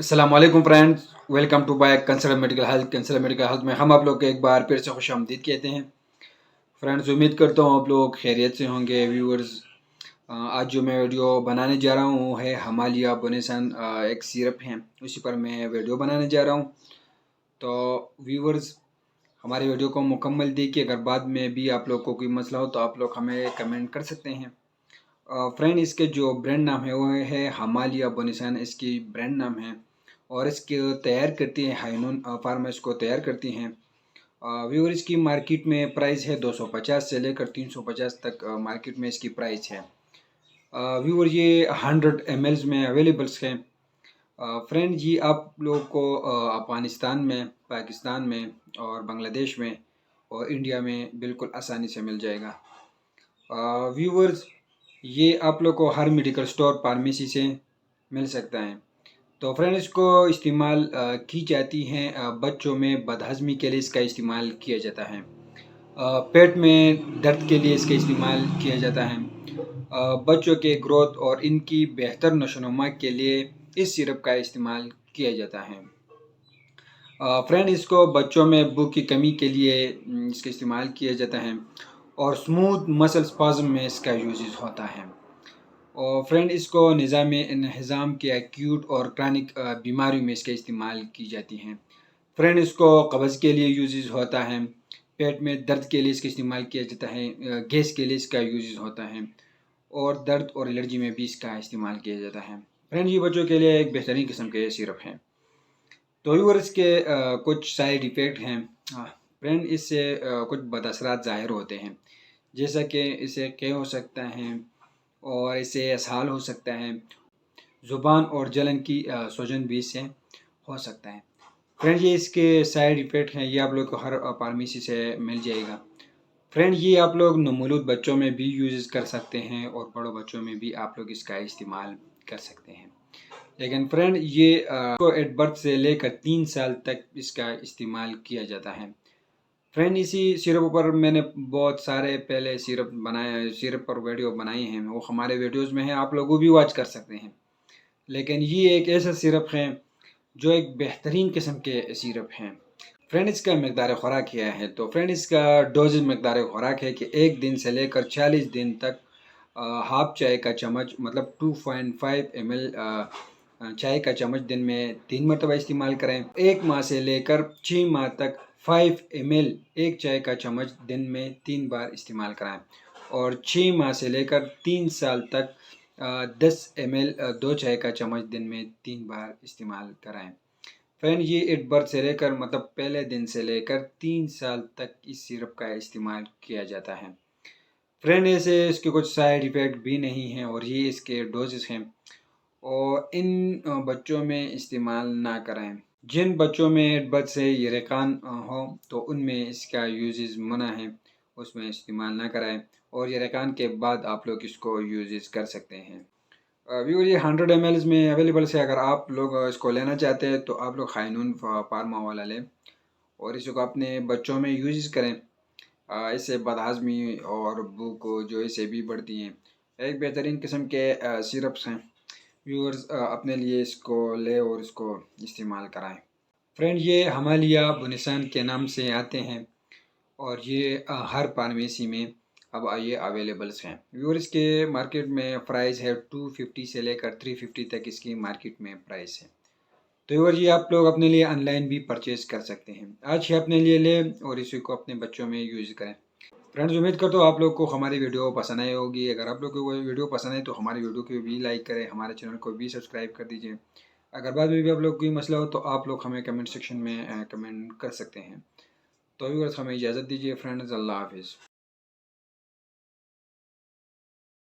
अस्सलाम वालेकुम friends, welcome to by consult medical health. Consult medical health में हम आप लोग को एक बार फिर से खुशामदीद कहते हैं। फ्रेंड्स, उम्मीद करता हूँ आप लोग खैरियत से होंगे। व्यूअर्स, आज जो मैं वीडियो बनाने जा रहा हूँ वो है हिमालय बोनेसन, एक सिरप है, उसी पर मैं वीडियो बनाने जा रहा हूँ। तो व्यूअर्स, हमारे वीडियो को मुकम्मल देखिए। अगर बाद में भी आप लोग को कोई मसला हो तो आप लोग हमें कमेंट कर सकते हैं। फ्रेंड, इसके जो ब्रांड नाम है वो है हिमालय बोनेसन, इसकी ब्रांड नाम है। और इसके तैयार करती है हाइनून फार्मा, इसको तैयार करती हैं। व्यूअर, इसकी मार्केट में प्राइस है 250 से लेकर 350 तक मार्केट में इसकी प्राइस है। व्यूअर, ये 100 ml में अवेलेबल्स हैं। फ्रेंड, ये आप लोग को अफगानिस्तान में, पाकिस्तान में और बांग्लादेश में और इंडिया में बिल्कुल आसानी से मिल जाएगा। व्यूअर्स, ये आप लोग को हर मेडिकल स्टोर फार्मेसी से मिल सकता है। तो फ्रेंड, इसको इस्तेमाल की जाती हैं बच्चों में बदहज़मी के लिए इसका इस्तेमाल किया जाता है। पेट में दर्द के लिए इसका इस्तेमाल किया जाता है। बच्चों के ग्रोथ और इनकी बेहतर नशोनुमा के लिए इस सिरप का इस्तेमाल किया जाता है। फ्रेंड, इसको बच्चों में भूख की कमी के लिए इसका इस्तेमाल किया जाता है और स्मूथ मसल स्पाज़म में इसका यूजेस होता है। और फ्रेंड, इसको निज़ाम इंहज़ाम के एक्यूट और क्रॉनिक बीमारियों में इसका इस्तेमाल की जाती हैं। फ्रेंड, इसको कब्ज़ के लिए यूजेस होता है, पेट में दर्द के लिए इसका इस्तेमाल किया जाता है, गैस के लिए इसका यूजेस होता है और दर्द और एलर्जी में भी इसका इस्तेमाल किया जाता है। फ्रेंड, ये बच्चों के लिए एक बेहतरीन किस्म के सिरप है। तो व्यूअर, इसके कुछ साइड इफ़ेक्ट हैं। फ्रेंड, इससे कुछ बदअसरात ज़ाहिर होते हैं, जैसा कि इसे क्या हो सकता है और इसे इसहाल हो सकता है। ज़ुबान और जलन की सूजन भी इससे हो सकता है। फ्रेंड, ये इसके साइड इफ़ेक्ट हैं, ये आप लोग को हर फार्मेसी से मिल जाएगा। फ्रेंड, ये आप लोग नवमौलूद बच्चों में भी यूज़ कर सकते हैं और बड़ों बच्चों में भी आप लोग इसका इस्तेमाल कर सकते हैं। लेकिन फ्रेंड, ये को एट बर्थ से लेकर 3 साल तक इसका इस्तेमाल किया जाता है। फ्रेंड, इसी सिरप पर मैंने बहुत सारे पहले सिरप पर वीडियो बनाए हैं, वो हमारे वीडियोज़ में है, आप लोग वो भी वॉच कर सकते हैं। लेकिन ये एक ऐसा सिरप है जो एक बेहतरीन किस्म के सिरप हैं। फ्रेंड, इसका मकदार ख़ुराक क्या है? तो फ्रेंड, इसका डोजेज मकदार ख़ुराक है कि 1 दिन से लेकर 40 दिन तक हाफ चाय का चम्मच, मतलब 2.5 ml चाय का चम्मच दिन में 3 मरतबा इस्तेमाल करें। 1 माह से लेकर 6 माह तक 5 ml एक चाय का चम्मच दिन में 3 बार इस्तेमाल कराएं और 6 माह से लेकर 3 साल तक 10 ml 2 चाय का चम्मच दिन में 3 बार इस्तेमाल कराएं। फ्रेंड, ये एट बर्थ से लेकर, मतलब पहले दिन से लेकर 3 साल तक इस सिरप का इस्तेमाल किया जाता है। फ्रेंड, ऐसे इसके कुछ साइड इफ़ेक्ट भी नहीं हैं और ये इसके डोजेस हैं और इन बच्चों में इस्तेमाल ना करें। जिन बच्चों में एट बर्थ से यरकान हो तो उनमें इसका यूजेस मना है, उसमें इस्तेमाल ना कराएं और यरकान के बाद आप लोग इसको यूजेस कर सकते हैं। व्यू, ये 100 ml में अवेलेबल है। अगर आप लोग इसको लेना चाहते हैं तो आप लोग हाइनून फार्मा वाला लें और इसको अपने बच्चों में यूज़ करें। इससे बदहज़मी और भूख जो इसे भी बढ़ती हैं। एक बेहतरीन किस्म के सिरप्स हैं। व्यूअर्स, अपने लिए इसको ले और इसको इस्तेमाल कराएं। फ्रेंड, ये हिमालय बोनेसन के नाम से आते हैं और ये हर फार्मेसी में अब ये अवेलेबल्स हैं। व्यूअर, इसके मार्केट में प्राइस है 250 से लेकर 350 तक इसकी मार्केट में प्राइस है। तो व्यूअर, ये आप लोग अपने लिए ऑनलाइन भी परचेज़ कर सकते हैं। आज ही अपने लिए लें और इसी को अपने बच्चों में यूज़ करें। फ्रेंड्स, उम्मीद करता हूँ आप लोग को हमारी वीडियो पसंद आई होगी। अगर आप लोग को कोई वीडियो पसंद आए तो हमारी वीडियो को भी लाइक करें, हमारे चैनल को भी सब्सक्राइब कर दीजिए। अगर बाद में भी आप लोग कोई मसला हो तो आप लोग हमें कमेंट सेक्शन में कमेंट कर सकते हैं। तो व्यूअर्स, हमें इजाज़त दीजिए फ्रेंड्स, अल्लाह हाफिज़।